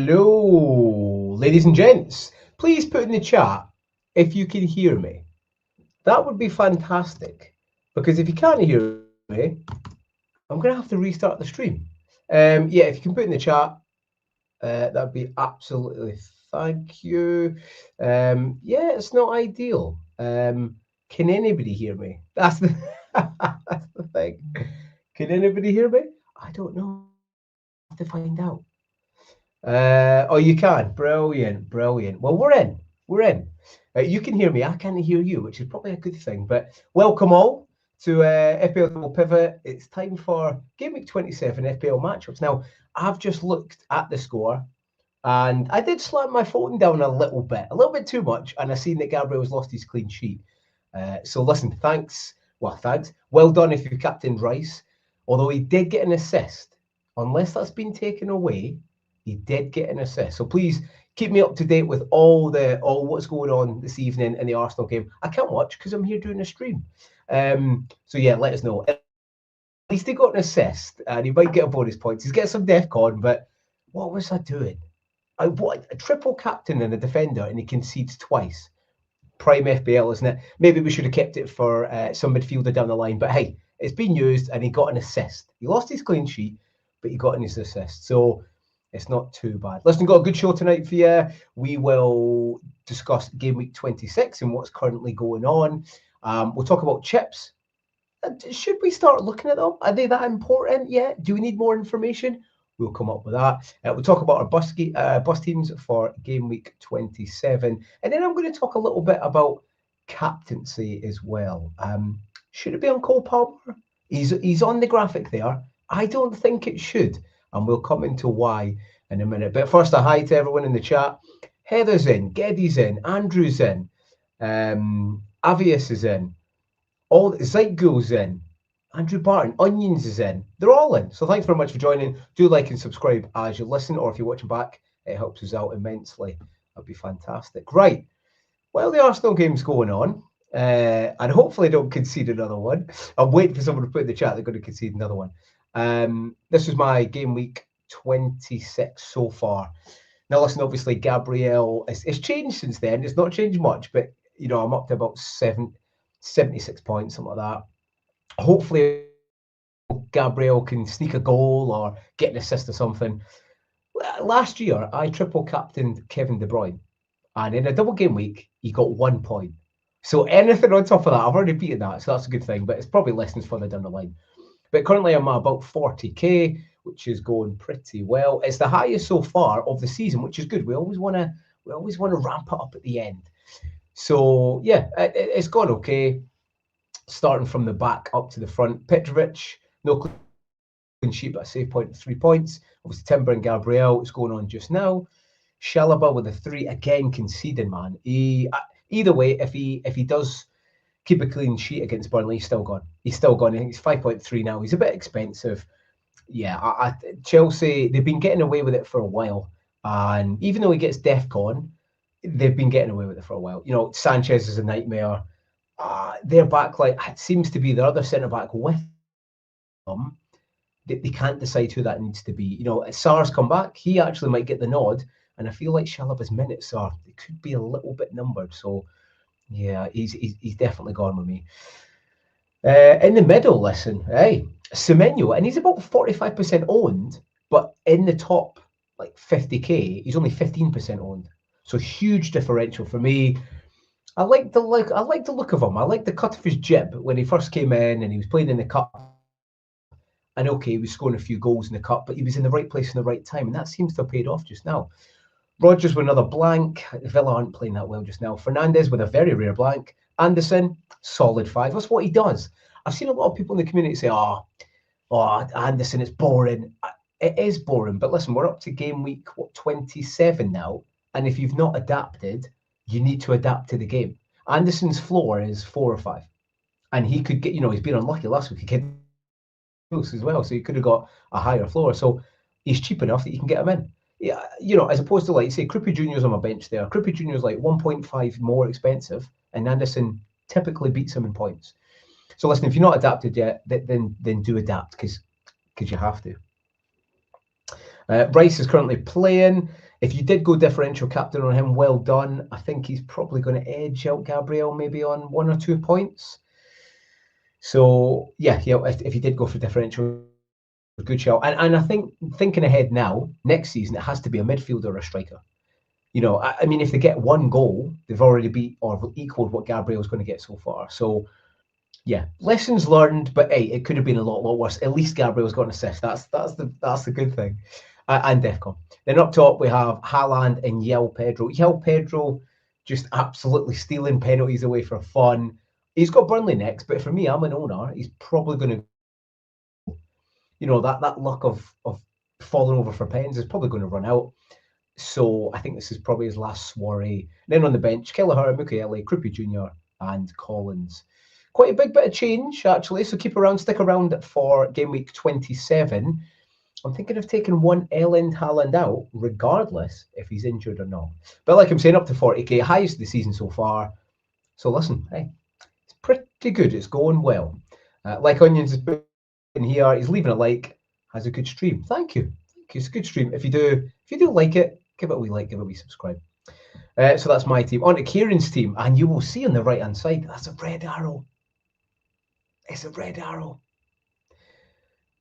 Hello, ladies and gents. Please put in the chat if you can hear me. That would be fantastic, because if you can't hear me, I'm going to have to restart the stream. Yeah, if you can put in the chat, that'd be absolutely thank you. Yeah, it's not ideal. Can anybody hear me? That's the, that's the thing. Can anybody hear me? I don't know. I'll have to find out. Oh, you can. Brilliant, brilliant. Well, we're in. We're in. You can hear me. I can't hear you, which is probably a good thing. But welcome all to FPL Double Pivot. It's time for Game Week 27 FPL matchups. Now, I've just looked at the score, and I did slam my phone down a little bit too much, and I seen that Gabriel's lost his clean sheet. So listen, thanks. Well, thanks. Well done if you captained Rice, although he did get an assist. Unless that's been taken away, he did get an assist. So please keep me up to date with all what's going on this evening in the Arsenal game. I can't watch because I'm here doing a stream. So yeah, let us know. At least he got an assist, and he might get a bonus points. He's getting some DEFCON, but what was I doing? What a triple captain and a defender, and he concedes twice. Prime FPL, isn't it? Maybe we should have kept it for some midfielder down the line, but hey, it's been used, and he got an assist. He lost his clean sheet, but he got his assist. So it's not too bad. Listen, got a good show tonight for you. We will discuss Game Week 26 and what's currently going on. We'll talk about chips. Should we start looking at them? Are they that important yet? Do we need more information? We'll come up with that. We'll talk about our bus teams for Game Week 27. And then I'm going to talk a little bit about captaincy as well. Should it be on Cole Palmer? He's on the graphic there. I don't think it should. And we'll come into why in a minute. But first, a hi to everyone in the chat. Heather's in, Geddy's in, Andrew's in, Avius is in, all Zeitgul's in, Andrew Barton, Onions is in. They're all in. So thanks very much for joining. Do like and subscribe as you listen, or if you're watching back, it helps us out immensely. That'd be fantastic. Right. Well, the Arsenal game's going on, and hopefully don't concede another one. I'm waiting for someone to put in the chat they're going to concede another one. This was my Game Week 26 so far. Now, listen, obviously, Gabriel, it's changed since then. It's not changed much, but, you know, I'm up to about 76 points, something like that. Hopefully, Gabriel can sneak a goal or get an assist or something. Last year, I triple captained Kevin De Bruyne, and in a double game week, he got 1 point. So anything on top of that, I've already beaten that, so that's a good thing, but it's probably lessons further down the line. But currently I'm at about 40k, which is going pretty well. It's the highest so far of the season, which is good. We always want to ramp it up at the end. So yeah, it's gone okay. Starting from the back up to the front. Petrovic, no clean sheet, but a save point of 3 points. Obviously Timber and Gabriel, it's going on just now. Shalaba with a 3, again conceding, man. Either way, if he does keep a clean sheet against Burnley, he's still gone. He's still gone. I think he's 5.3 now. He's a bit expensive. Yeah, Chelsea, they've been getting away with it for a while. And even though he gets DEFCON, they've been getting away with it for a while. You know, Sanchez is a nightmare. Their backline, it seems to be the other centre-back with them. They can't decide who that needs to be. You know, Sarr's come back. He actually might get the nod. And I feel like Shalaba's minutes they could be a little bit numbered. So, yeah, he's definitely gone with me. In the middle, listen, hey, Semenyo, and he's about 45% owned, but in the top like 50k, he's only 15% owned. So huge differential for me. I like the look of him. I like the cut of his jib when he first came in and he was playing in the cup. And okay, he was scoring a few goals in the cup, but he was in the right place in the right time, and that seems to have paid off just now. Rodgers with another blank. Villa aren't playing that well just now. Fernandes with a very rare blank. Anderson, solid 5. That's what he does. I've seen a lot of people in the community say, oh, Anderson, it's boring. It is boring, but listen, we're up to game week 27 now, and if you've not adapted, you need to adapt to the game. Anderson's floor is 4 or 5, and he could get, you know, he's been unlucky last week. He get as well, so he could have got a higher floor. So he's cheap enough that you can get him in. Yeah, you know, as opposed to like say Krippy Jr.'s on my bench there. Krippy Jr.'s like 1.5 more expensive, and Anderson typically beats him in points. So listen, if you're not adapted yet, then do adapt because you have to. Rice is currently playing. If you did go differential captain on him, well done. I think he's probably going to edge out Gabriel maybe on 1 or 2 points. So yeah, if you did go for differential, good shout. And I think thinking ahead now, next season it has to be a midfielder or a striker. I mean, if they get 1 goal, they've already beat or equaled what Gabriel's going to get so far. So yeah, lessons learned, but hey, it could have been a lot worse. At least Gabriel's got an assist. That's the good thing. And Defcon. Then up top we have Haaland and Yel Pedro. Yel Pedro just absolutely stealing penalties away for fun. He's got Burnley next, but for me, I'm an owner. He's probably going to, that luck of falling over for pens is probably going to run out. So I think this is probably his last soiree. Then on the bench, Kelleher, Mukiele, Krupi Jr. and Collins. Quite a big bit of change, actually. So stick around for game week 27. I'm thinking of taking one Erling Haaland out, regardless if he's injured or not. But like I'm saying, up to 40k, highest of the season so far. So listen, hey, it's pretty good. It's going well. Like Onions is in here. He's leaving a like. Has a good stream. Thank you. It's a good stream. If you do like it, give it a wee like, give it a wee subscribe. So that's my team. On to Kieran's team, and you will see on the right hand side that's a red arrow. It's a red arrow.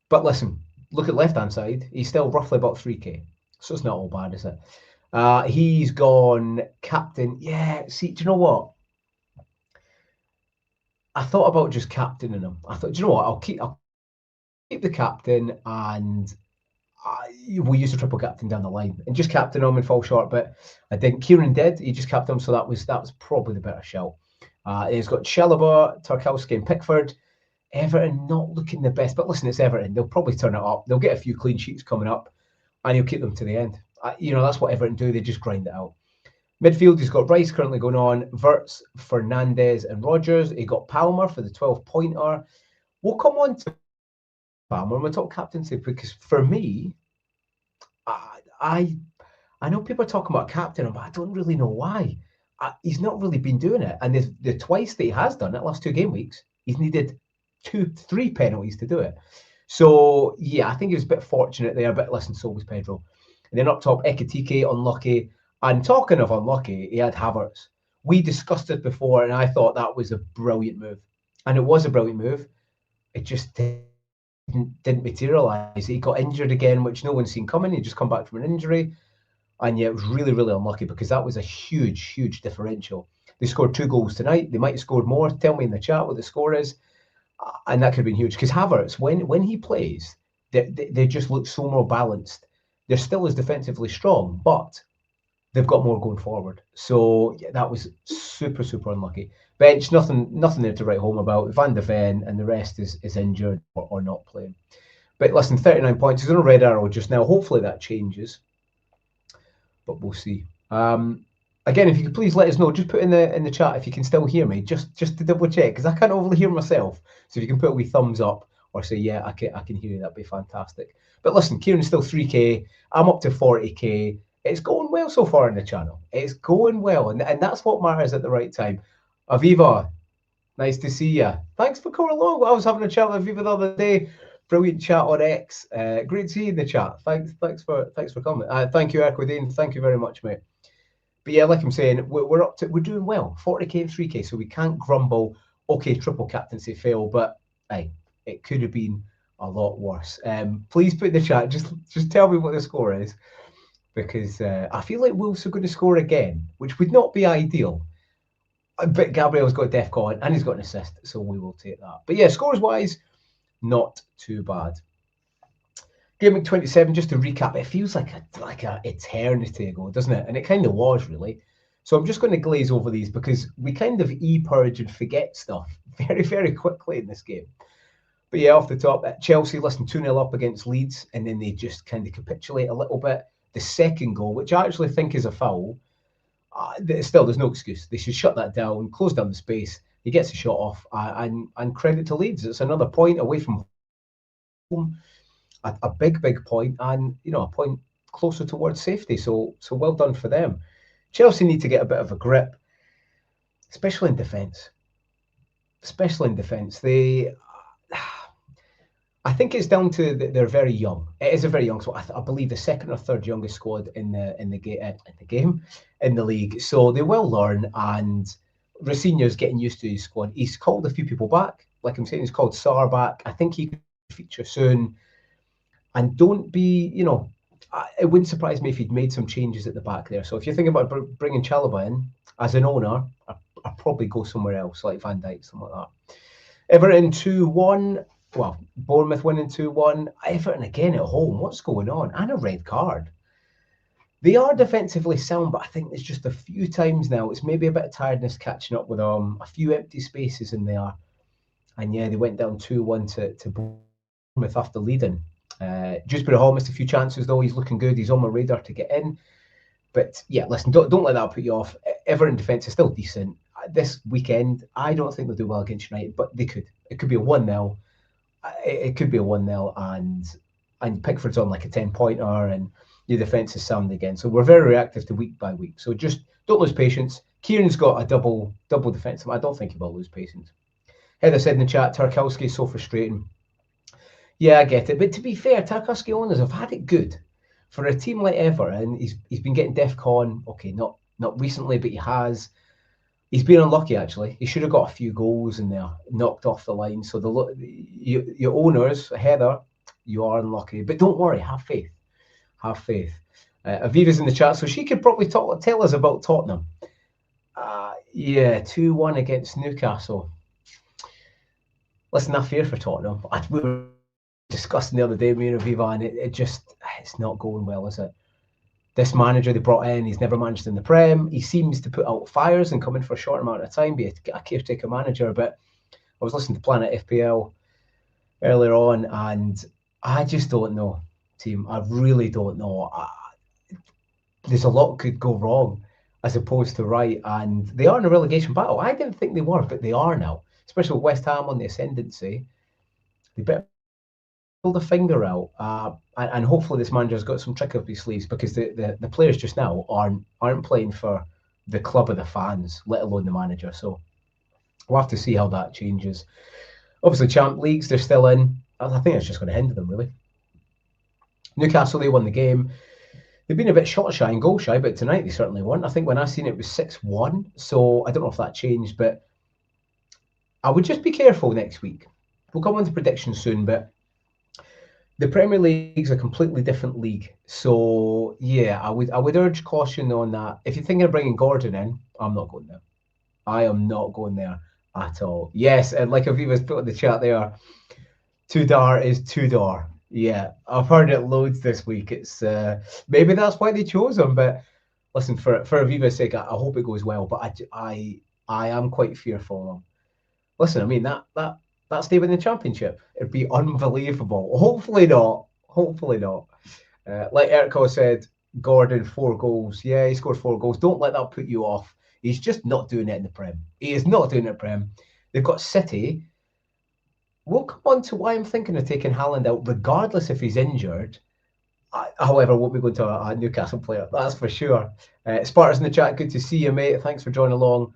But listen, look at left hand side. He's still roughly about 3k, so it's not all bad, is it? He's gone captain. Yeah. See, do you know what? I thought about just captaining him. I thought, do you know what? I'll keep the captain and we'll use the triple captain down the line and just captain him and fall short. But I didn't. Kieran did. He just captained him, so that was probably the better shout. He's got Chalobah, Tarkowski, and Pickford. Everton not looking the best, but listen, it's Everton. They'll probably turn it up. They'll get a few clean sheets coming up, and he'll keep them to the end. That's what Everton do. They just grind it out. Midfield, he's got Rice currently going on, Wirtz, Fernandes, and Rodgers. He got Palmer for the 12-pointer. We'll come on to Palmer when we talk captaincy, because for me, I know people are talking about captain, but I don't really know why. He's not really been doing it, and the twice that he has done it, last 2 game weeks, he's needed 2-3 penalties to do it. So yeah, I think he was a bit fortunate there, but listen, so was Pedro. And then up top, Ekitike, unlucky. And talking of unlucky, he had Havertz. We discussed it before, and I thought that was a brilliant move. And it was a brilliant move. It just didn't materialise. He got injured again, which no one's seen coming. He just come back from an injury. And yeah, it was really, really unlucky because that was a huge, huge differential. They scored 2 goals tonight. They might have scored more. Tell me in the chat what the score is. And that could have been huge because Havertz, when he plays, they just look so more balanced. They're still as defensively strong, but they've got more going forward. So yeah, that was super, super unlucky. Bench, nothing there to write home about. Van de Ven and the rest is injured or not playing. But listen, 39 points. He's on a red arrow just now. Hopefully that changes, but we'll see. Again, if you could please let us know, just put in the chat if you can still hear me, just to double check, because I can't overly hear myself. So if you can put a wee thumbs up or say, yeah, I can hear you, that'd be fantastic. But listen, Kieran's still 3k. I'm up to 40k. It's going well so far in the channel. It's going well, and that's what matters at the right time. Aviva, nice to see you. Thanks for coming along. I was having a chat with Aviva the other day. Brilliant chat on X. Great to see you in the chat. Thanks for coming. Thank you, Aquadine. Thank you very much, mate. But yeah, like I'm saying, we're doing well. 40k and 3k, so we can't grumble. Okay, triple captaincy fail, but hey, it could have been a lot worse. Please put in the chat. Just tell me what the score is, because I feel like Wolves are going to score again, which would not be ideal. But Gabriel's got Defcon and he's got an assist, so we will take that. But yeah, scores wise, not too bad. Game week 27, just to recap, it feels like a eternity ago, doesn't it? And it kind of was, really. So I'm just going to glaze over these because we kind of purge and forget stuff very, very quickly in this game. But yeah, off the top, Chelsea, listen, 2-0 up against Leeds, and then they just kind of capitulate a little bit. The second goal, which I actually think is a foul, still, there's no excuse. They should shut that down, close down the space. He gets a shot off, and credit to Leeds. It's another point away from home. A big point, and a point closer towards safety. So well done for them. Chelsea need to get a bit of a grip, especially in defence. They I think it's down to they're very young. It is a very young squad. I believe the second or third youngest squad in the game in the league. So they will learn, and Rosinha's getting used to his squad. He's called a few people back. Like I'm saying, he's called Sar back. I think he could feature soon. And don't be, it wouldn't surprise me if he'd made some changes at the back there. So if you're thinking about bringing Chalobah in as an owner, I'd probably go somewhere else, like Van Dijk, something like that. Everton 2-1. Well, Bournemouth winning 2-1. Everton again at home. What's going on? And a red card. They are defensively sound, but I think there's just a few times now. It's maybe a bit of tiredness catching up with them. A few empty spaces in there. And yeah, they went down 2-1 to Bournemouth after leading. Dewsbury Hall missed a few chances, though. He's looking good. He's on my radar to get in. But yeah, listen, don't let that put you off. Everton defence is still decent. This weekend, I don't think they'll do well against United, but they could. It could be a 1-0. It could be a 1-0, and Pickford's on like a 10-pointer, and your defence is sound again. So we're very reactive to week by week. So just don't lose patience. Kieran's got a double defensive. I don't think he will lose patience. Heather said in the chat, Tarkowski is so frustrating. Yeah, I get it. But to be fair, Tarkowski owners have had it good. For a team like Everton, he's been getting DEFCON. Okay, not recently, but he has. He's been unlucky, actually. He should have got a few goals in there, knocked off the line. So your owners, Heather, you are unlucky. But don't worry, have faith. Have faith. Aviva's in the chat, so she could probably tell us about Tottenham. Yeah, 2-1 against Newcastle. Listen, I fear for Tottenham. We were discussing the other day, me and Aviva, and it's not going well, is it? This manager they brought in, he's never managed in the Prem. He seems to put out fires and come in for a short amount of time, be a caretaker manager. But I was listening to Planet FPL earlier on, and I just don't know, team. I really don't know. There's a lot could go wrong as opposed to right, and they are in a relegation battle. I didn't think they were, but they are now, especially with West Ham on the ascendancy. They better pull the finger out, and hopefully this manager's got some trick up his sleeves, because the players just now aren't playing for the club or the fans, let alone the manager. So we'll have to see how that changes. Obviously, Champ Leagues, they're still in. I think it's just going to hinder them, really. Newcastle, they won the game. They've been a bit shot shy and goal shy, but tonight they certainly won. I think when I seen it was 6-1, so I don't know if that changed, but I would just be careful next week. We'll come on to predictions soon, but the Premier League's a completely different league. So yeah, I would urge caution on that. If you're thinking of bringing Gordon in, I'm not going there. I am not going there at all. Yes, and like Aviva's put in the chat there, Tudor is Tudor. Yeah, I've heard it loads this week. It's maybe that's why they chose him. But listen, for Aviva's sake, I hope it goes well. But I am quite fearful of him. Listen, I mean that stay in the Championship, it'd be unbelievable. Hopefully not. Hopefully not. Like Erko said, Gordon 4 goals. Yeah, he scored 4 goals. Don't let that put you off. He's just not doing it in the Prem. He is not doing it in the Prem. They've got City. We'll come on to why I'm thinking of taking Haaland out, regardless if he's injured. However, won't be going to a Newcastle player, that's for sure. Sparta's in the chat. Good to see you, mate. Thanks for joining along.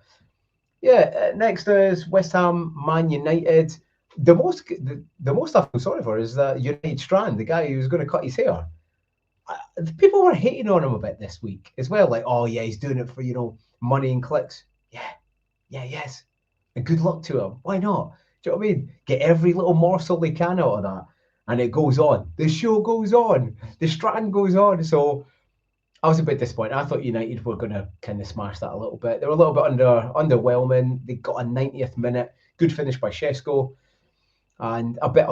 Yeah, next is West Ham, Man United. The most I feel sorry for is that United Strand, the guy who's going to cut his hair. People were hating on him a bit this week as well. Like, oh yeah, he's doing it for money and clicks. Yes. And good luck to him. Why not? Do you know what I mean? Get every little morsel they can out of that, and it goes on. The show goes on. The Strand goes on. So I was a bit disappointed. I thought United were going to kind of smash that a little bit. They were a little bit underwhelming. They got a 90th minute. Good finish by Šeško. And a bit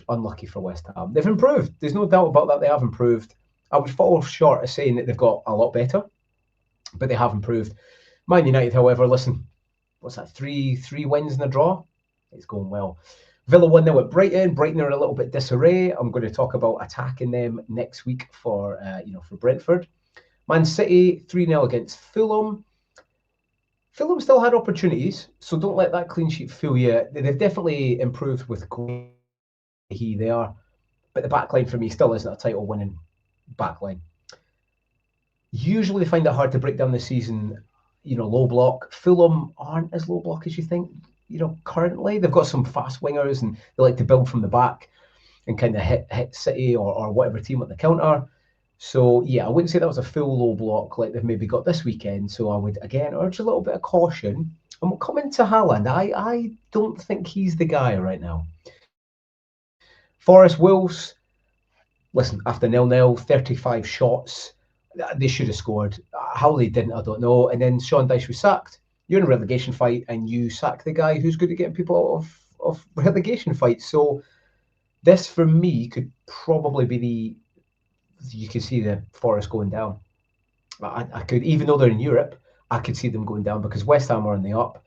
unlucky for West Ham. They've improved. There's no doubt about that. They have improved. I would fall short of saying that they've got a lot better, but they have improved. Man United, however, listen, what's that? Three wins and a draw? It's going well. Villa 1-0 at Brighton. Brighton are a little bit disarray. I'm going to talk about attacking them next week for Brentford. Man City 3-0 against Fulham. Fulham still had opportunities, so don't let that clean sheet fool you. They've definitely improved with he there, but the backline for me still isn't a title-winning backline. Usually they find it hard to break down the season, low block. Fulham aren't as low block as you think. currently. They've got some fast wingers and they like to build from the back and kind of hit City or whatever team at the counter. So yeah, I wouldn't say that was a full low block like they've maybe got this weekend. So I would again urge a little bit of caution. And we'll come into Haaland. I don't think he's the guy right now. Forest Wolves, listen, after 0-0, 35 shots, they should have scored. How they didn't, I don't know. And then Sean Dyche was sacked. You're in a relegation fight and you sack the guy who's good at getting people out of relegation fights. So this, for me, could probably be you could see the Forest going down. I could, even though they're in Europe, I could see them going down because West Ham are on the up.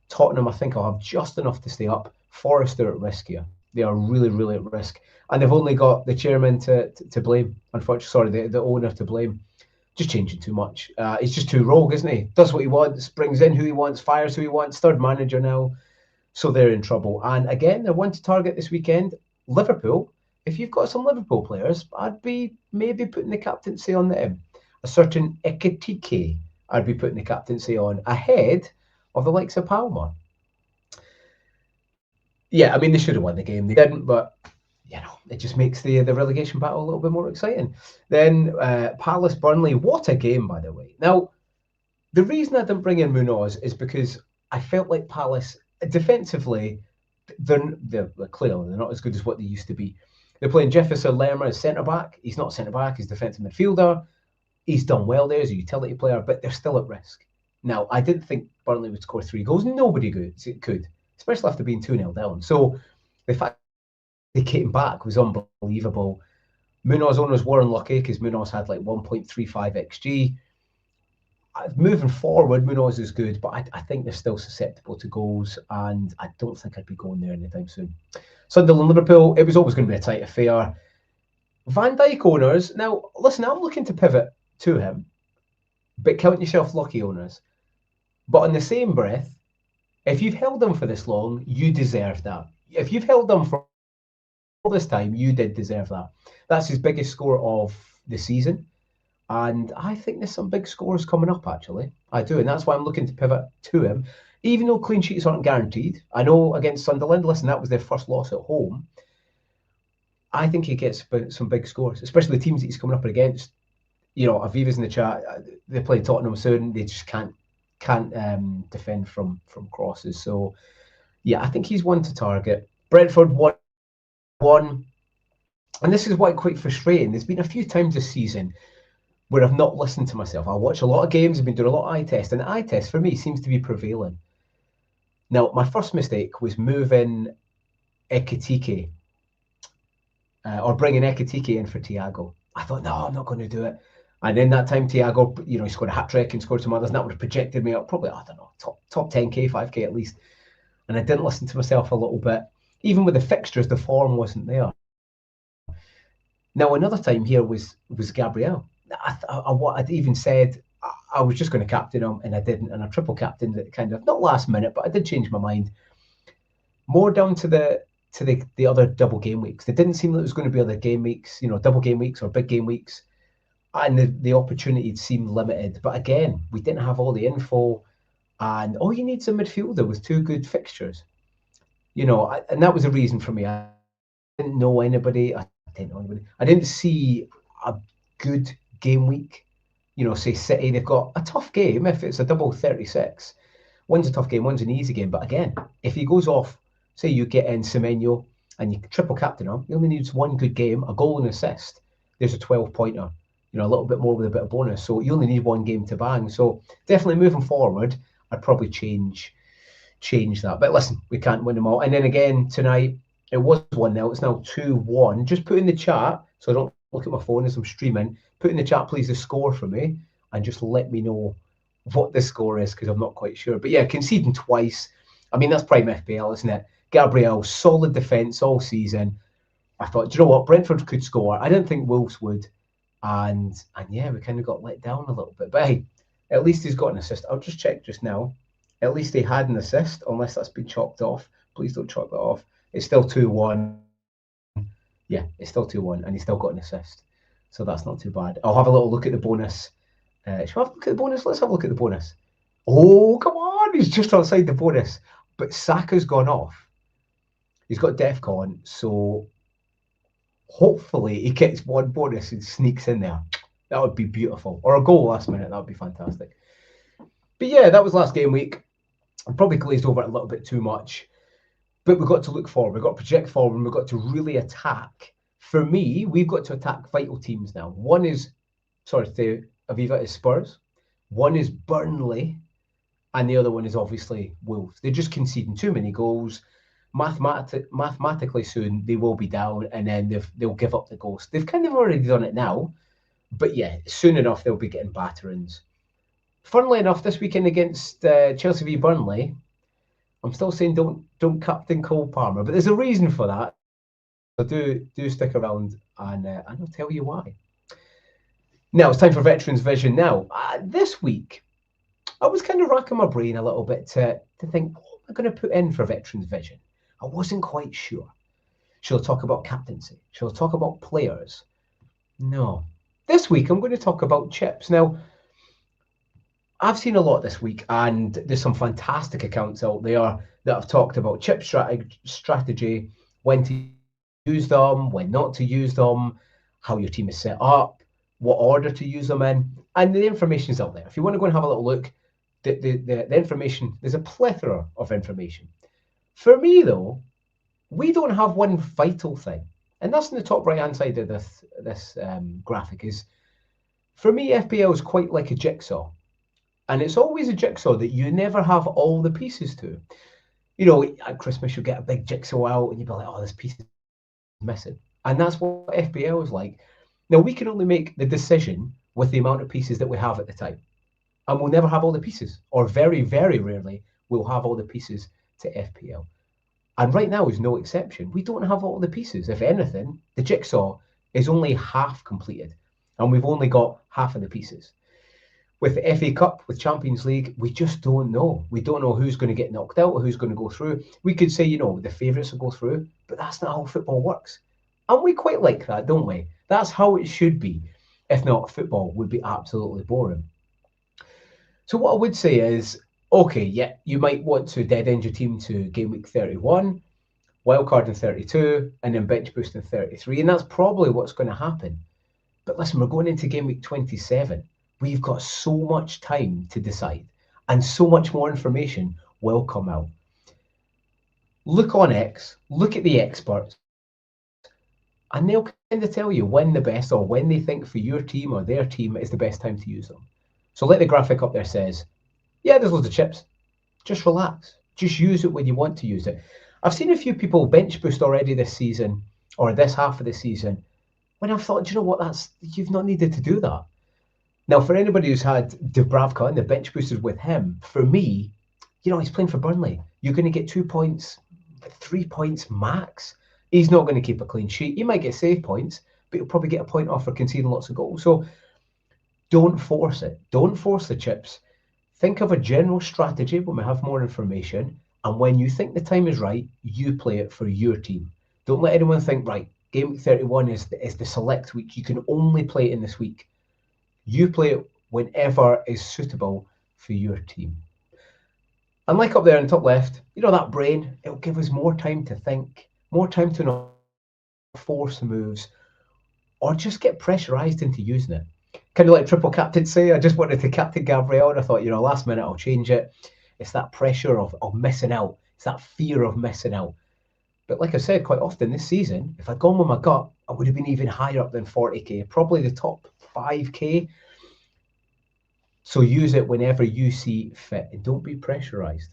Tottenham, I think, will have just enough to stay up. Forest are at risk here. They are really, really at risk. And they've only got the chairman to blame. Unfortunately, sorry, the owner to blame. Just changing too much. He's just too rogue, isn't he? Does what he wants, brings in who he wants, fires who he wants. Third manager now. So they're in trouble. And again, they're one to target this weekend. Liverpool. If you've got some Liverpool players, I'd be maybe putting the captaincy on them. A certain Ekitike, I'd be putting the captaincy on ahead of the likes of Palmer. Yeah, I mean, they should have won the game. They didn't, but it just makes the relegation battle a little bit more exciting. Then Palace Burnley, what a game, by the way. Now, the reason I didn't bring in Munoz is because I felt like Palace defensively, they're clearly they're not as good as what they used to be. They're playing Jefferson Lerma as centre back. He's not centre back. He's defensive midfielder. He's done well there as a utility player, but they're still at risk. Now, I didn't think Burnley would score 3 goals. Nobody could, especially after being 2-0 down. So the fact they came back was unbelievable. Munoz owners were unlucky because Munoz had like 1.35 XG. Moving forward, Munoz is good, but I think they're still susceptible to goals, and I don't think I'd be going there anytime soon. Sunderland Liverpool, it was always going to be a tight affair. Van Dijk owners, now listen, I'm looking to pivot to him, but count yourself lucky owners. But in the same breath, if you've held them for this long, you deserve that. If you've held them for all this time, you did deserve that. That's his biggest score of the season. And I think there's some big scores coming up, actually. I do, and that's why I'm looking to pivot to him. Even though clean sheets aren't guaranteed, I know against Sunderland, listen, that was their first loss at home. I think he gets some big scores, especially the teams that he's coming up against. Aviva's in the chat. They play Tottenham soon. They just can't defend from crosses. So, yeah, I think he's one to target. Brentford 1-1. And this is why quite frustrating. There's been a few times this season where I've not listened to myself. I watch a lot of games, I've been doing a lot of eye test, and eye test for me seems to be prevailing. Now, my first mistake was moving Ekitike, or bringing Ekitike in for Thiago. I thought, no, I'm not going to do it. And then that time, Thiago, he scored a hat-trick and scored some others, and that would have projected me up probably, I don't know, top 10k, 5k at least. And I didn't listen to myself a little bit. Even with the fixtures, the form wasn't there. Now, another time here was Gabriel. I'd even said I was just going to captain him, and I didn't. And I triple captained it, kind of not last minute, but I did change my mind. More down to the other double game weeks. There didn't seem that it was going to be other game weeks, double game weeks or big game weeks, and the opportunity seemed limited. But again, we didn't have all the info, and all you need is a midfielder with 2 good fixtures. And that was a reason for me. I didn't know anybody. I didn't see a good game week. Say City, they've got a tough game if it's a double 36. One's a tough game, one's an easy game. But again, if he goes off, say you get in Semenyo and you triple captain him, he only needs 1 good game, a goal and assist. There's a 12-pointer, a little bit more with a bit of bonus. So you only need 1 game to bang. So definitely moving forward, I'd probably change that. But listen, we can't win them all. And then again tonight, it was 1-0. It's now 2-1. Just put in the chat, so I don't look at my phone as I'm streaming. Put in the chat, please, the score for me, and just let me know what the score is, because I'm not quite sure. But yeah, conceding twice. I mean, that's prime FPL, isn't it? Gabriel, solid defence all season. I thought, do you know what? Brentford could score. I didn't think Wolves would. And yeah, we kind of got let down a little bit. But hey, at least he's got an assist. I'll just check just now. At least he had an assist, unless that's been chopped off. Please don't chop that off. It's still 2-1. Yeah, it's still 2-1, and he's still got an assist. So that's not too bad. I'll have a little look at the bonus. Shall I have a look at the bonus? Let's have a look at the bonus. Oh, come on. He's just outside the bonus. But Saka's gone off. He's got DEFCON, so hopefully he gets one bonus and sneaks in there. That would be beautiful. Or a goal last minute, that would be fantastic. But yeah, that was last game week. I probably glazed over it a little bit too much. But we've got to look forward. We've got to project forward, and we've got to really attack. For me, we've got to attack vital teams now. One is, sorry to say, Aviva, is Spurs. One is Burnley. And the other one is obviously Wolves. They're just conceding too many goals. Mathematically soon, they will be down, and then they'll give up the ghost. They've kind of already done it now. But yeah, soon enough, they'll be getting batterings. Funnily enough, this weekend against Chelsea v Burnley, I'm still saying don't captain Cole Palmer, but there's a reason for that. So do stick around, and I'll tell you why. Now it's time for Veterans Vision. Now this week, I was kind of racking my brain a little bit to think, what am I going to put in for Veterans Vision? I wasn't quite sure. Shall I talk about captaincy? Shall I talk about players? No. This week I'm going to talk about chips. Now, I've seen a lot this week, and there's some fantastic accounts out there that have talked about chip strategy, when to use them, when not to use them, how your team is set up, what order to use them in, and the information is out there. If you want to go and have a little look, the information, there's a plethora of information. For me, though, we don't have one vital thing, and that's in the top right-hand side of this graphic. Is for me, FPL is quite like a jigsaw. And it's always a jigsaw that you never have all the pieces to. You know, at Christmas, you'll get a big jigsaw out and you'll be like, oh, this piece is missing. And that's what FPL is like. Now, we can only make the decision with the amount of pieces that we have at the time. And we'll never have all the pieces. Or very, very rarely, we'll have all the pieces to FPL. And right now is no exception. We don't have all the pieces. If anything, the jigsaw is only half completed. And we've only got half of the pieces. With the FA Cup, with Champions League, we just don't know. We don't know who's going to get knocked out or who's going to go through. We could say, you know, the favourites will go through, but that's not how football works. And we quite like that, don't we? That's how it should be. If not, football would be absolutely boring. So what I would say is, okay, yeah, you might want to dead end your team to game week 31, wildcard in 32, and then bench boost in 33. And that's probably what's going to happen. But listen, we're going into game week 27. We've got so much time to decide, and so much more information will come out. Look on X, look at the experts, and they'll kind of tell you when the best, or when they think for your team or their team is the best time to use them. So like the graphic up there says, yeah, there's loads of chips. Just relax. Just use it when you want to use it. I've seen a few people bench boost already this season, or this half of the season, when I've thought, do you know what, you've not needed to do that. Now, for anybody who's had Dubravka and the bench boosters with him, for me, you know, he's playing for Burnley. You're going to get 2 points, 3 points max. He's not going to keep a clean sheet. He might get save points, but he'll probably get a point off for conceding lots of goals. So don't force it. Don't force the chips. Think of a general strategy when we have more information. And when you think the time is right, you play it for your team. Don't let anyone think, right, game week 31 is the select week. You can only play it in this week. You play it whenever is suitable for your team. And like up there in the top left, you know, that brain, it'll give us more time to think, more time to not force moves, or just get pressurized into using it. Kind of like triple captaincy. I just wanted to captain Gabriel, and I thought, you know, last minute I'll change it. It's that pressure of missing out. It's that fear of missing out. But like I said, quite often this season, if I'd gone with my gut, I would have been even higher up than 40k, probably the top 5k. So use it whenever you see fit, and don't be pressurized.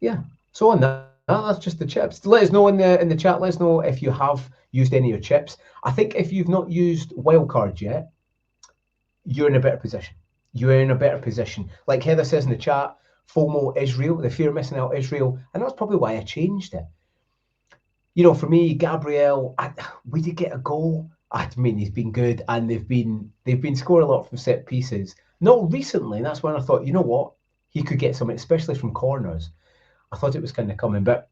Yeah. So on that, that's just the chips. Let us know in the chat. Let us know if you have used any of your chips. I think if you've not used wildcards yet, you're in a better position. You're in a better position. Like Heather says in the chat, FOMO Israel, the fear of missing out Israel, and that's probably why I changed it. You know, for me, Gabriel, we did get a goal. I mean, he's been good, and they've been scoring a lot from set pieces. Not recently, and that's when I thought, you know what, he could get some, especially from corners. I thought it was kind of coming, but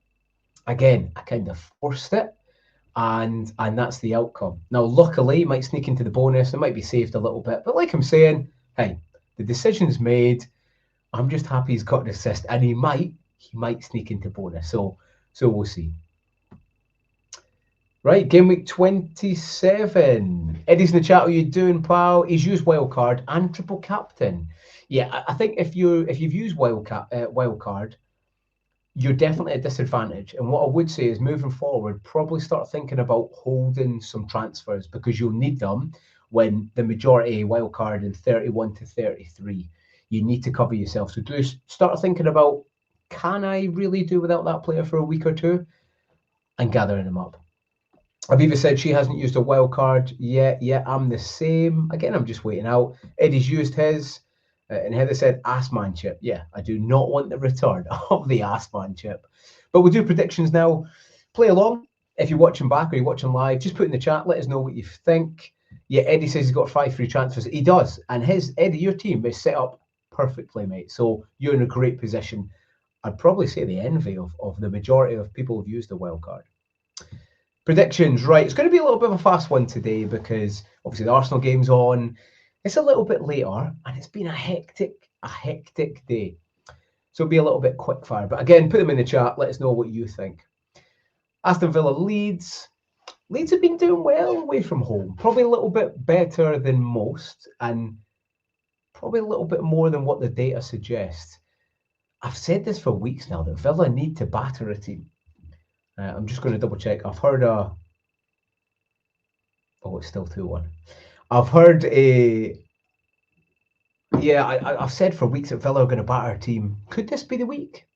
again, I kind of forced it, and that's the outcome. Now, luckily, he might sneak into the bonus. It might be saved a little bit, but like I'm saying, hey, the decision's made. I'm just happy he's got an assist, and he might he might sneak into bonus. So we'll see. Right, game week 27. Eddie's in the chat. How you doing, pal? He's used wildcard and triple captain. Yeah, I think if you've used wildcard, you're definitely at a disadvantage. And what I would say is, moving forward, probably start thinking about holding some transfers, because you'll need them when the majority wildcard in 31 to 33. You need to cover yourself. So do start thinking about, can I really do without that player for a week or two, and gathering them up. Aviva said she hasn't used a wild card yet. Yeah, I'm the same. Again, I'm just waiting out. Eddie's used his. And Heather said, Assmanship. Yeah, I do not want the return of the Assmanship. But we'll do predictions now. Play along. If you're watching back or you're watching live, just put in the chat. Let us know what you think. Yeah, Eddie says he's got 5 free transfers. He does. And Eddie, your team is set up perfectly, mate. So you're in a great position. I'd probably say the envy of the majority of people who've used the wild card. Predictions, right? It's going to be a little bit of a fast one today, because obviously the Arsenal game's on. It's a little bit later, and it's been a hectic day. So it'll be a little bit quick fire. But again, put them in the chat. Let us know what you think. Aston Villa, Leeds. Leeds have been doing well away from home. Probably a little bit better than most, and probably a little bit more than what the data suggests. I've said this for weeks now, that Villa need to batter a team. I'm just going to double check. I've heard oh, it's still 2-1. I've heard I've said for weeks that Villa are going to batter a team. Could this be the week?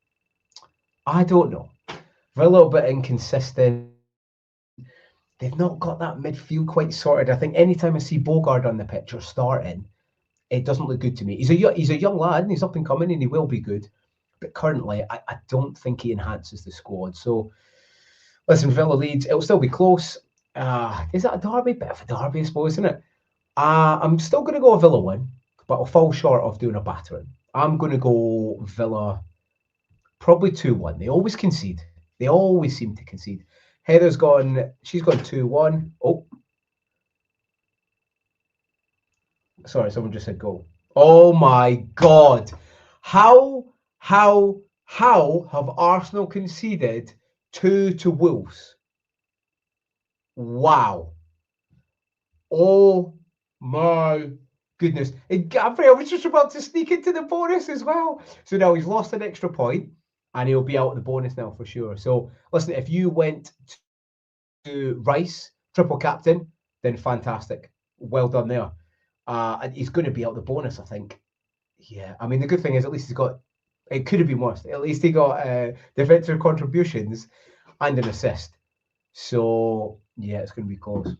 I don't know. Villa a little bit inconsistent. They've not got that midfield quite sorted. I think anytime I see Bogard on the pitch or starting, it doesn't look good to me. He's a young lad, and he's up and coming, and he will be good. But currently, I don't think he enhances the squad. So, listen, Villa Leeds, it'll still be close. Is that a derby? Bit of a derby, I suppose, isn't it? I'm still going to go a Villa win, but I'll fall short of doing a battering. I'm going to go Villa, probably 2-1. They always concede. They always seem to concede. Heather's gone, she's gone 2-1. Oh. Sorry, someone just said goal. Oh my God. How have Arsenal conceded 2 to Wolves? Wow. Oh my goodness. And Gabriel was just about to sneak into the bonus as well. So now he's lost an extra point, and he'll be out of the bonus now for sure. So listen, if you went to Rice, triple captain, then fantastic. Well done there. And he's going to be out the bonus, I think. Yeah, I mean, the good thing is, at least he's got, it could have been worse. At least he got defensive contributions and an assist. So yeah, it's going to be close.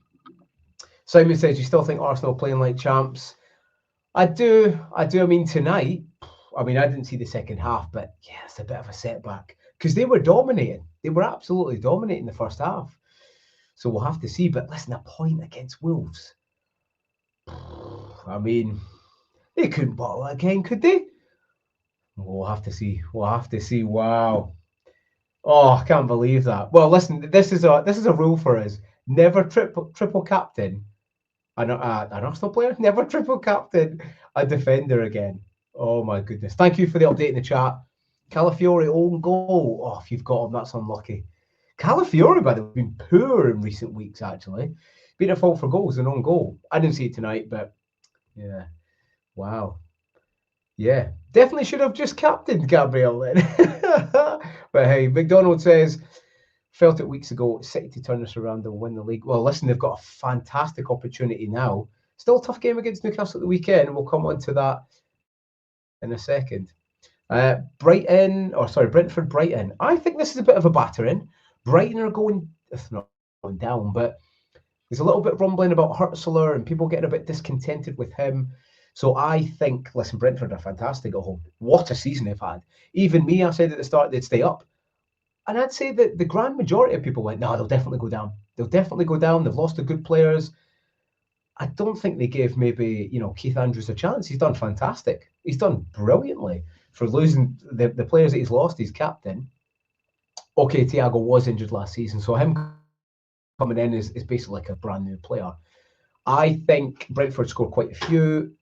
Simon says, you still think Arsenal playing like champs? I do. I mean, tonight, I didn't see the second half, but yeah, it's a bit of a setback, because they were dominating. They were absolutely dominating the first half. So we'll have to see. But listen, a point against Wolves. I mean, they couldn't bottle it again, could they? We'll have to see. We'll have to see. Wow. Oh, I can't believe that. Well, listen, this is a rule for us. Never triple captain an Arsenal player. Never triple captain a defender again. Oh my goodness. Thank you for the update in the chat. Calafiore own goal. Oh, if you've got him, that's unlucky. Calafiore, by the way, been poor in recent weeks, actually. Been a fault for goals and own goal. I didn't see it tonight, but yeah. Wow. Yeah. Definitely should have just captained Gabriel then. But hey, McDonald says, felt it weeks ago, City to turn this around and win the league. Well, listen, they've got a fantastic opportunity now. Still a tough game against Newcastle at the weekend. We'll come on to that in a second. Brentford, Brighton. I think this is a bit of a battering. Brighton are going, it's not going down, but there's a little bit rumbling about Hurtseler and people getting a bit discontented with him. So I think, listen, Brentford are fantastic at home. What a season they've had. Even me, I said at the start they'd stay up. And I'd say that the grand majority of people went, no, they'll definitely go down. They'll definitely go down. They've lost the good players. I don't think they gave maybe, Keith Andrews a chance. He's done fantastic. He's done brilliantly for losing the players that he's lost. He's captain. Okay, Thiago was injured last season, so him coming in is basically like a brand new player. I think Brentford scored quite a few.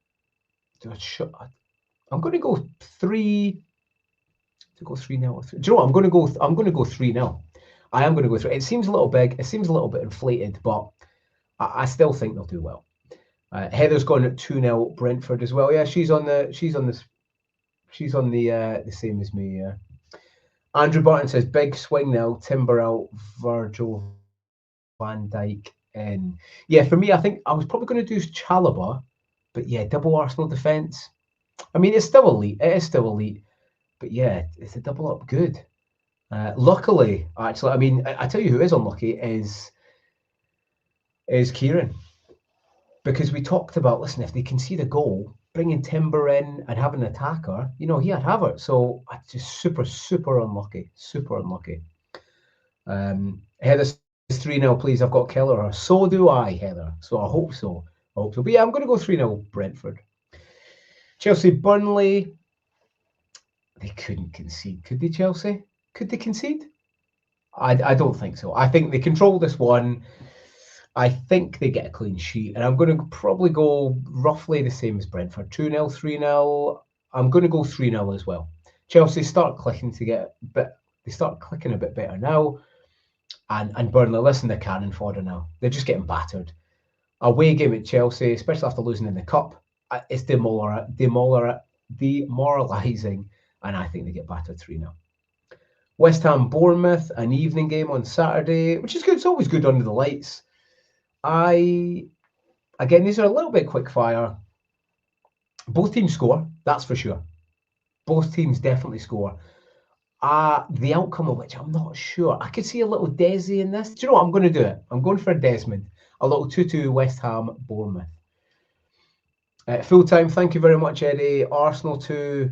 I'm going to go 3-1 to go 3-0. Do you know what? I'm going to go 3-0. I am going to go through. It seems a little big. It seems a little bit inflated, but I still think they'll do well. Heather's gone at 2-0 Brentford as well. Yeah, she's on the same as me. Yeah. Andrew Barton says big swing now. Timber out, Virgil van Dijk in. Yeah, for me, I think I was probably going to do Chalobah, but yeah, double Arsenal defence. I mean, it's still elite. It is still elite, but yeah, it's a double up good. Luckily, actually, I mean, I tell you who is unlucky is Kieran, because we talked about, listen, if they concede a goal, bringing Timber in and having an attacker, you know, he had Havertz. So just super unlucky, super unlucky. Heather says 3-0, please. I've got Keller. So do I, Heather. So I hope so. But yeah, I'm going to go 3-0 Brentford. Chelsea, Burnley. They couldn't concede, could they, Chelsea? Could they concede? I don't think so. I think they control this one. I think they get a clean sheet, and I'm going to probably go roughly the same as Brentford. 2-0, 3-0. I'm going to go 3-0 as well. Chelsea start clicking they start clicking a bit better now. And Burnley, listen, they're cannon fodder now. They're just getting battered. Away game at Chelsea, especially after losing in the cup, it's demoralising, and I think they get battered 3-0. West Ham, Bournemouth, an evening game on Saturday, which is good. It's always good under the lights. Again, these are a little bit quick fire. Both teams score, that's for sure. Both teams definitely score. The outcome of which I'm not sure. I could see a little Desi in this. Do you know what? I'm going to do it. I'm going for Desmond. A little 2-2 West Ham, Bournemouth. Full time, thank you very much, Eddie. Arsenal 2,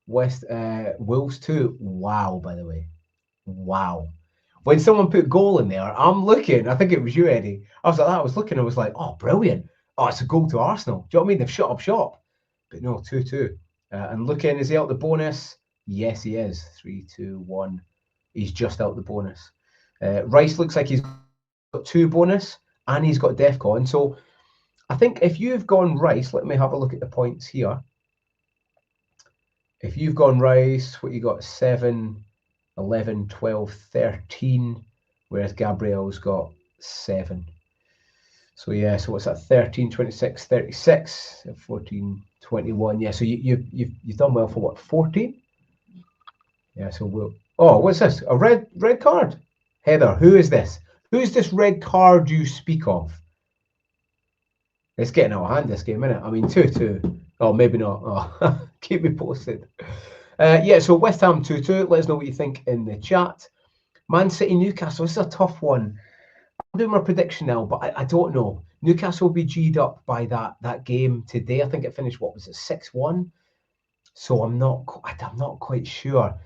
Wolves 2. Wow, by the way. Wow. When someone put goal in there, I'm looking. I think it was you, Eddie. I was like that. I was looking. I was like, oh, brilliant. Oh, it's a goal to Arsenal. Do you know what I mean? They've shut up shop. But no, 2-2. And looking, is he out the bonus? Yes, he is. 3-2-1. He's just out the bonus. Rice looks like he's got 2 bonus and he's got DEFCON. So I think if you've gone Rice, let me have a look at the points here. If you've gone Rice, what you got? 7, 11, 12, 13, whereas Gabriel's got 7. So yeah, so what's that? 13, 26, 36, 14, 21. Yeah, so you've done well for what? 14? Yeah, so we'll. Oh, what's this? A red card. Heather, who is this? Who's this red card you speak of? It's getting out of hand, this game, isn't it? I mean, 2-2. Oh, maybe not. Oh, keep me posted. Yeah, so West Ham 2-2. Let us know what you think in the chat. Man City, Newcastle. This is a tough one. I'm doing my prediction now, but I don't know. Newcastle will be G'd up by that game today. I think it finished, what was it, 6-1? So I'm not quite sure.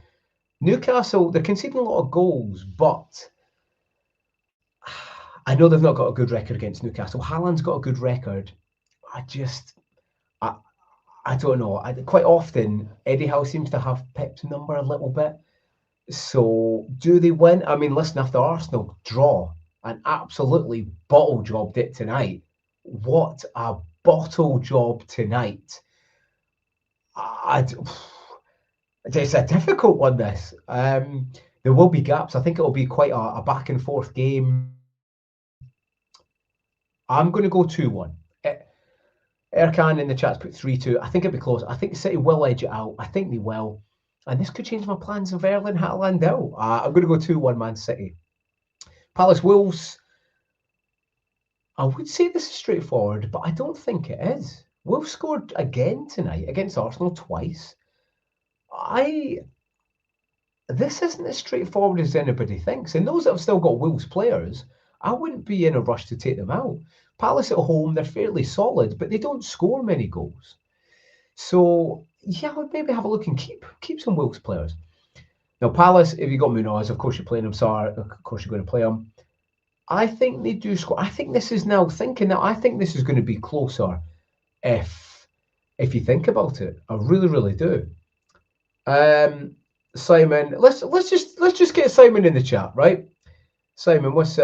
Newcastle, they're conceding a lot of goals, but I know they've not got a good record against Newcastle. Haaland's got a good record. I don't know. Quite often, Eddie Howe seems to have Pep's number a little bit. So do they win? I mean, listen, after Arsenal draw and absolutely bottle jobbed it tonight. What a bottle job tonight. It's a difficult one, this. There will be gaps. I think it will be quite a back and forth game. I'm going to go 2-1. Erkan in the chat's put 3-2. I think it'll be close. I think City will edge it out. I think they will. And this could change my plans of Erling Haaland out. I'm going to go 2-1 Man City. Palace Wolves. I would say this is straightforward, but I don't think it is. Wolves scored again tonight against Arsenal twice. This isn't as straightforward as anybody thinks. And those that have still got Wolves players, I wouldn't be in a rush to take them out. Palace at home, they're fairly solid, but they don't score many goals. So yeah, I would maybe have a look and keep some Wolves players. Now Palace, if you got Munoz, of course you're playing them. Sarr, of course you're going to play them. I think they do score. I think this is now thinking that I think this is going to be closer if you think about it. I really do. Simon, let's just get Simon in the chat, right? Simon, what's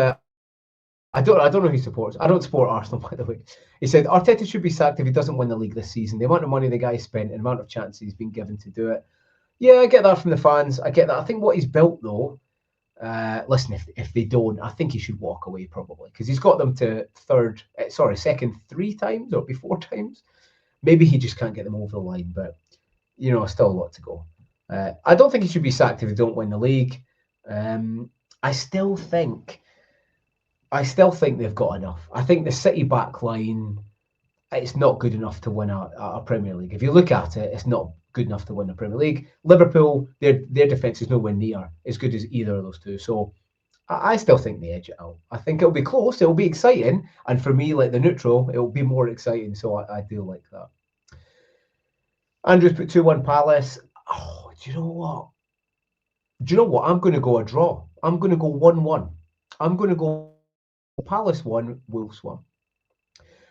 I don't know who he supports. I don't support Arsenal, by the way. He said Arteta should be sacked if he doesn't win the league this season. The amount of money the guy spent and the amount of chances he's been given to do it. Yeah, I get that from the fans. I get that. I think what he's built though. Listen, if they don't, I think he should walk away probably because he's got them to second 3 times or be 4 times. Maybe he just can't get them over the line, but still a lot to go. I don't think he should be sacked if they don't win the league. I still think they've got enough. I think the City back line, it's not good enough to win a Premier League. If you look at it, it's not good enough to win the Premier League. Liverpool, their defence is nowhere near as good as either of those two. So I still think they edge it out. I think it'll be close. It'll be exciting. And for me, like the neutral, it'll be more exciting. So I do like that. Andrew's put 2-1 Palace. Oh, do you know what? I'm going to go a draw. I'm going to go 1-1. I'm going to go Palace 1, Wolves 1.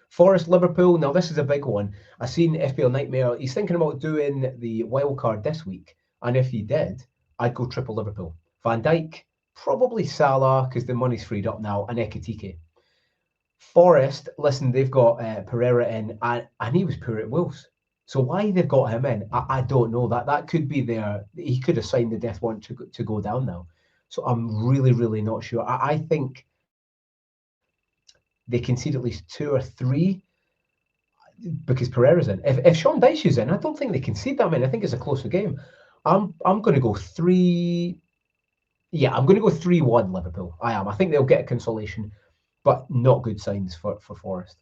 Forest Liverpool. Now this is a big one. I seen FPL Nightmare. He's thinking about doing the wild card this week, and if he did, I'd go triple Liverpool. Van Dijk, probably Salah because the money's freed up now, and Ekitike. Forest, listen, they've got Pereira in, and he was poor at Wolves. So why they've got him in, I don't know. That could be he could have signed the death warrant to go down now. So I'm really, really not sure. I think they concede at least 2 or 3 because Pereira's in. If Sean Dyche is in, I don't think they concede that many. I think it's a closer game. I'm going to go 3. Yeah, I'm going to go 3-1 Liverpool. I am. I think they'll get a consolation, but not good signs for Forest.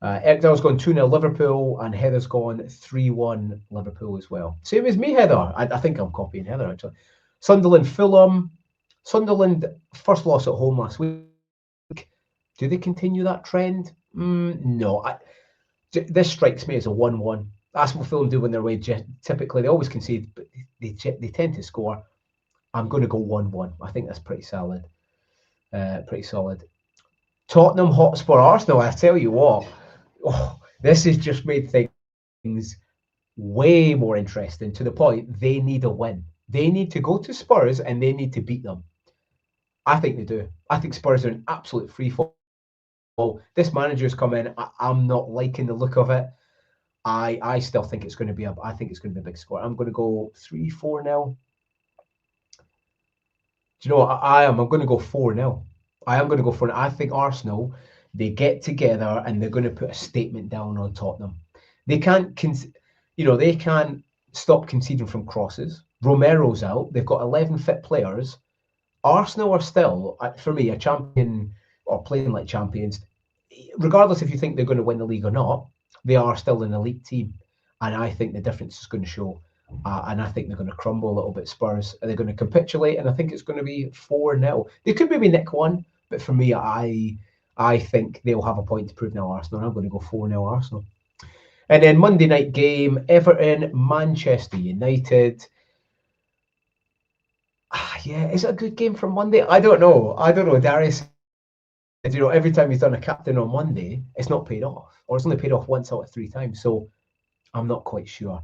Ekdal's gone 2-0 Liverpool, and Heather's gone 3-1 Liverpool as well. Same as me, Heather. I think I'm copying Heather, actually. Sunderland, Fulham. Sunderland, first loss at home last week. Do they continue that trend? No. This strikes me as a 1-1. That's what Fulham do when they're away. Typically, they always concede, but they tend to score. I'm going to go 1-1. I think that's pretty solid. Tottenham Hotspur Arsenal. I tell you what, this has just made things way more interesting to the point they need a win. They need to go to Spurs and they need to beat them. I think they do. I think Spurs are an absolute free fall. This manager's come in. I'm not liking the look of it. I still think it's going to be a big score. I'm going to go 3-4-0. Do you know what I am? I'm going to go 4-0. I am going to go 4-0. I think Arsenal, they get together and they're going to put a statement down on Tottenham. They can't, they can't stop conceding from crosses. Romero's out. They've got 11 fit players. Arsenal are still, for me, a champion or playing like champions. Regardless if you think they're going to win the league or not, they are still an elite team. And I think the difference is going to show. And I think they're going to crumble a little bit. Spurs, they're going to capitulate, and I think it's going to be 4-0. They could maybe nick one, but for me, I think they'll have a point to prove now. Arsenal. I'm going to go 4-0 Arsenal. And then Monday night game, Everton, Manchester United. Yeah, is it a good game for Monday? I don't know. Darius, every time he's done a captain on Monday, it's not paid off, or it's only paid off once out of 3 times. So I'm not quite sure.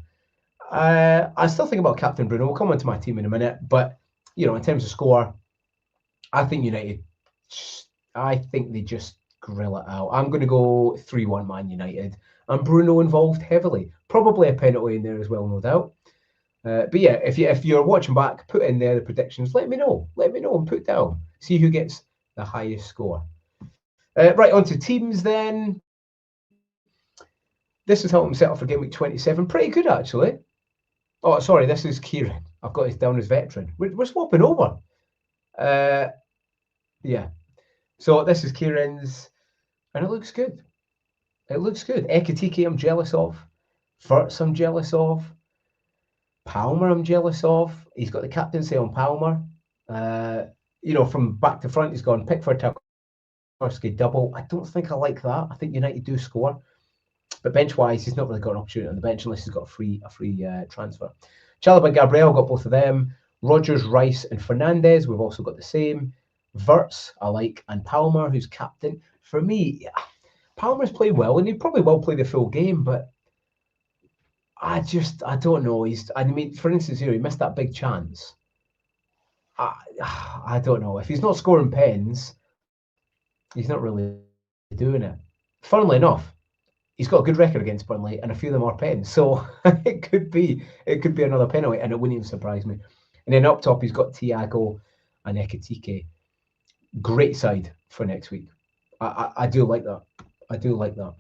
I still think about Captain Bruno. We'll come on to my team in a minute, but in terms of score, I think United. I think they just grill it out. I'm going to go 3-1 Man United, and Bruno involved heavily. Probably a penalty in there as well, no doubt. But yeah, if you're watching back, put in there the predictions. Let me know and put down. See who gets the highest score. Right, on to teams then. This is how I'm set up for game week 27. Pretty good actually. Oh, sorry, this is Kieran. I've got this down as veteran. We're swapping over. Yeah. So this is Kieran's, and it looks good. Ekitike, I'm jealous of. Furtz, I'm jealous of. Palmer, I'm jealous of. He's got the captaincy on Palmer. From back to front, he's gone Pickford, Tarkowski double. I don't think I like that. I think United do score. But bench-wise, he's not really got an opportunity on the bench unless he's got a free transfer. Chalobah and Gabriel, got both of them. Rodgers, Rice, and Fernandez, we've also got the same. Wirtz, I like, and Palmer, who's captain. For me, Palmer's played well, and he probably will play the full game, but I don't know. For instance, he missed that big chance. I don't know. If he's not scoring pens, he's not really doing it. Funnily enough, he's got a good record against Burnley, and a few of them are pens. So it could be another penalty, and it wouldn't even surprise me. And then up top, he's got Thiago and Ekitike. Great side for next week. I do like that. I do like that.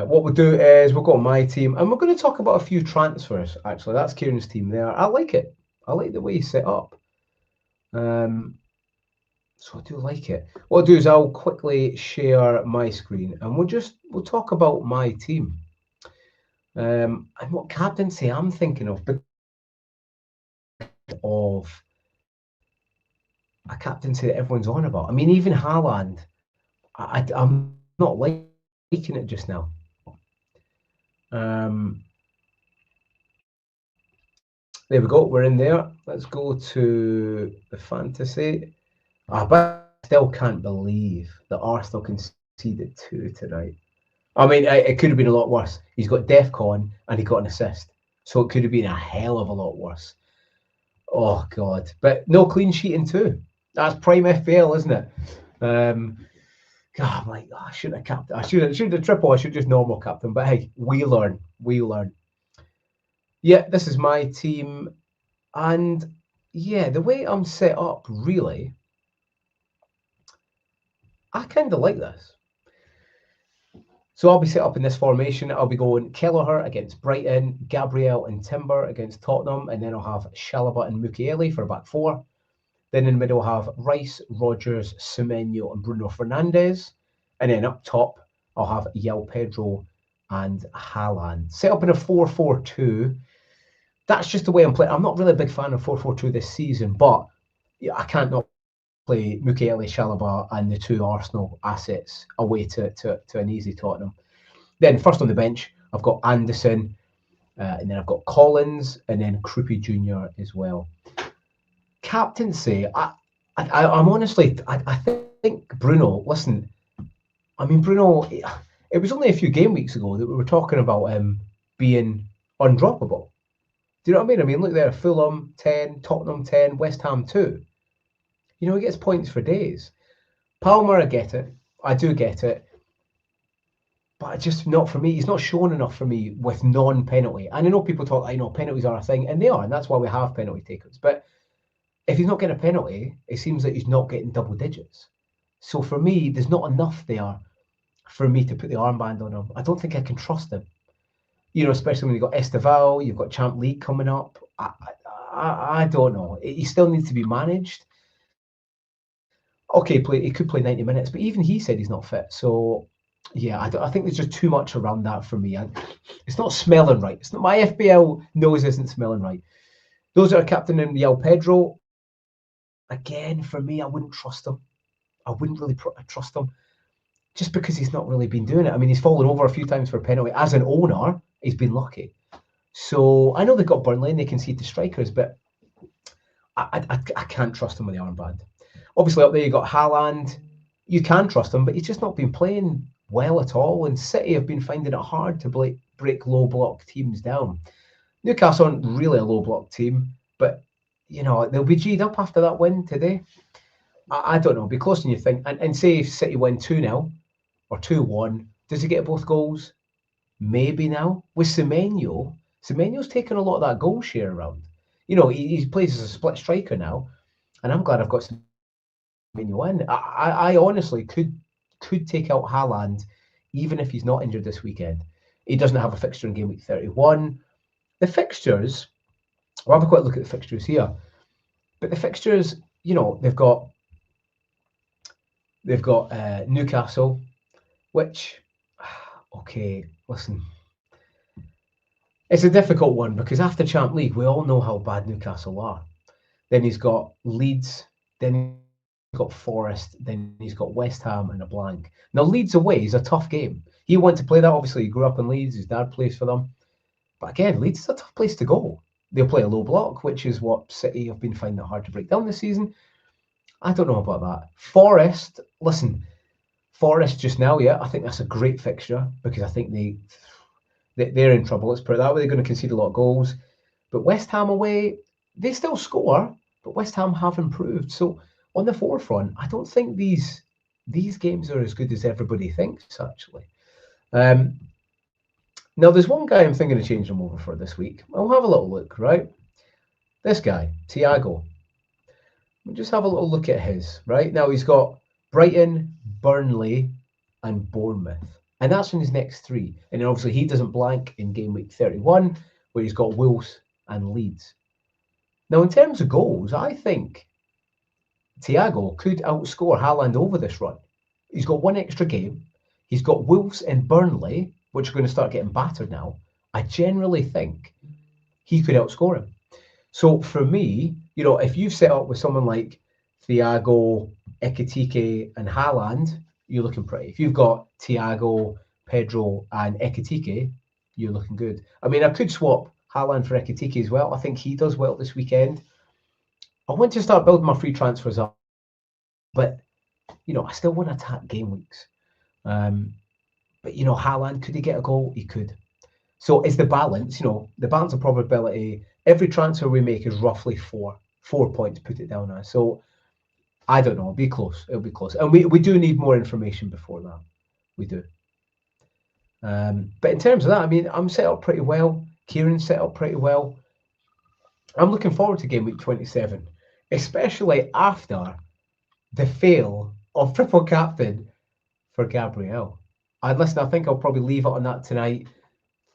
What we'll do is we'll go on my team, and we're going to talk about a few transfers. Actually, that's Kieran's team there. I like it. I like the way he's set up. So I do like it. What I'll do is I'll quickly share my screen, and we'll talk about my team. And what captaincy I'm thinking of a captaincy that everyone's on about. I mean, even Haaland, I'm not liking it just now. There we go. We're in there. Let's go to the fantasy. But I still can't believe that Arsenal conceded 2 tonight. I mean, it could have been a lot worse. He's got DEFCON and he got an assist. So it could have been a hell of a lot worse. Oh, God. But no clean sheeting too. That's prime FPL, isn't it? God, I'm like, I shouldn't have captain. I should have triple. I should just normal captain. But hey, we learn. We learn. Yeah, this is my team. And yeah, the way I'm set up, really, I kind of like this. So I'll be set up in this formation. I'll be going Kelleher against Brighton, Gabriel and Timber against Tottenham, and then I'll have Chalobah and Mukiele for a back four. Then in the middle, I'll have Rice, Rogers, Semenyo and Bruno Fernandes. And then up top, I'll have João Pedro and Haaland. Set up in a 4-4-2. That's just the way I'm playing. I'm not really a big fan of 4-4-2 this season, but yeah, I can't not play Mukiele, Chalobah and the 2 Arsenal assets away to an easy Tottenham. Then first on the bench, I've got Anderson, and then I've got Collins, and then Krupi Jr. as well. Captaincy, I'm honestly, I think Bruno, listen, I mean, Bruno, it was only a few game weeks ago that we were talking about him being undroppable. Do you know what I mean? I mean, look there, Fulham 10, Tottenham 10, West Ham 2. You know, he gets points for days. Palmer, I get it. I do get it. But just not for me. He's not shown enough for me with non-penalty. And I know people talk, penalties are a thing, and they are, and that's why we have penalty takers. But if he's not getting a penalty, it seems like he's not getting double digits. So for me, there's not enough there for me to put the armband on him. I don't think I can trust him. You know, especially when you've got Estival, you've got Champ League coming up. I don't know. He still needs to be managed. Okay, he could play 90 minutes, but even he said he's not fit. So, yeah, I think there's just too much around that for me. It's not smelling right. It's not, my FPL nose isn't smelling right. Those that are captain in João Pedro, again, for me, I wouldn't trust him. I wouldn't really trust him just because he's not really been doing it. I mean, he's fallen over a few times for a penalty. As an owner, he's been lucky. So I know they've got Burnley and they concede to strikers, but I can't trust him with the armband. Obviously, up there you got Haaland. You can trust him, but he's just not been playing well at all. And City have been finding it hard to break low block teams down. Newcastle aren't really a low block team, but you know they'll be G'd up after that win today. I don't know. It'll be closer than you think. And say if City win 2-0 or 2-1, does he get both goals? Maybe now. With Semenyo, Semenyo's taken a lot of that goal share around. You know, he plays as a split striker now, and I'm glad I've got Semenyo in. I honestly could take out Haaland even if he's not injured this weekend. He doesn't have a fixture in game week 31. The fixtures, we'll have a quick look at the fixtures here. But the fixtures, you know, they've got Newcastle, which, okay, listen, it's a difficult one because after Champ League, we all know how bad Newcastle are. Then he's got Leeds, then he's got Forest, then he's got West Ham and a blank. Now, Leeds away is a tough game. He wanted to play that. Obviously, he grew up in Leeds. His dad plays for them. But again, Leeds is a tough place to go. They'll play a low block, which is what City have been finding it hard to break down this season. I don't know about that. Forest, listen, Forest just now, yeah, I think that's a great fixture because I think they're in trouble. Let's put it that way. They're going to concede a lot of goals. But West Ham away, they still score, but West Ham have improved. So on the forefront, I don't think these these games are as good as everybody thinks, actually. Now, there's one guy I'm thinking of changing him over for this week. I'll have a little look, right? This guy, Thiago. We'll just have a little look at his, right? Now, he's got Brighton, Burnley, and Bournemouth. And that's in his next three. And then obviously he doesn't blank in game week 31, where he's got Wolves and Leeds. Now, in terms of goals, I think Thiago could outscore Haaland over this run. He's got one extra game. He's got Wolves and Burnley, which are going to start getting battered now. I generally think he could outscore him. So for me, you know, if you've set up with someone like Thiago, Ekitike, and Haaland, you're looking pretty. If you've got Thiago, Pedro, and Ekitike, you're looking good. I mean, I could swap Haaland for Ekitike as well. I think he does well this weekend. I want to start building my free transfers up, but you know, I still want to attack game weeks. But you know, Haaland, could he get a goal? He could. So it's the balance, you know, the balance of probability. Every transfer we make is roughly 4 points, put it down as. So I don't know, it'll be close. It'll be close. And we do need more information before that. We do. But in terms of that, I mean, I'm set up pretty well. Kieran's set up pretty well. I'm looking forward to game week 27, especially after the fail of triple captain for Gabriel. And listen, I think I'll probably leave it on that tonight.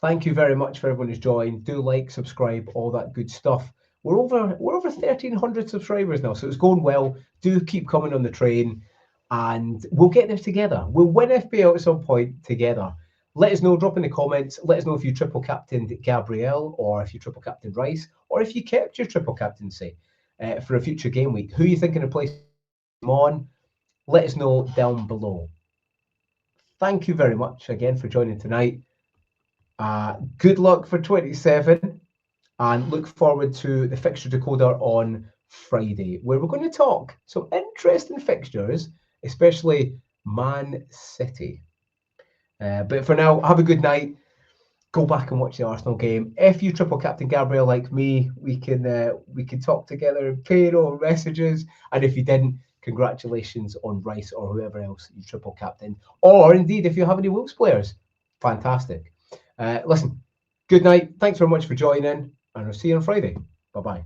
Thank you very much for everyone who's joined. Do like, subscribe, all that good stuff. We're over 1,300 subscribers now, so it's going well. Do keep coming on the train, and we'll get there together. We'll win FPL at some point together. Let us know, drop in the comments. Let us know if you triple captained Gabriel, or if you triple captained Rice, or if you kept your triple captaincy for a future game week. Who are you thinking of placing on? Let us know down below. Thank you very much again for joining tonight. Good luck for 27, and look forward to the fixture decoder on Friday, where we're going to talk some interesting fixtures, especially Man City. But for now, have a good night. Go back and watch the Arsenal game. If you triple captain Gabriel like me, we can talk together and pay all messages. And if you didn't, congratulations on Rice or whoever else you triple captain. Or indeed, if you have any Wolves players, fantastic. Listen, good night. Thanks very much for joining, and I'll see you on Friday. Bye-bye.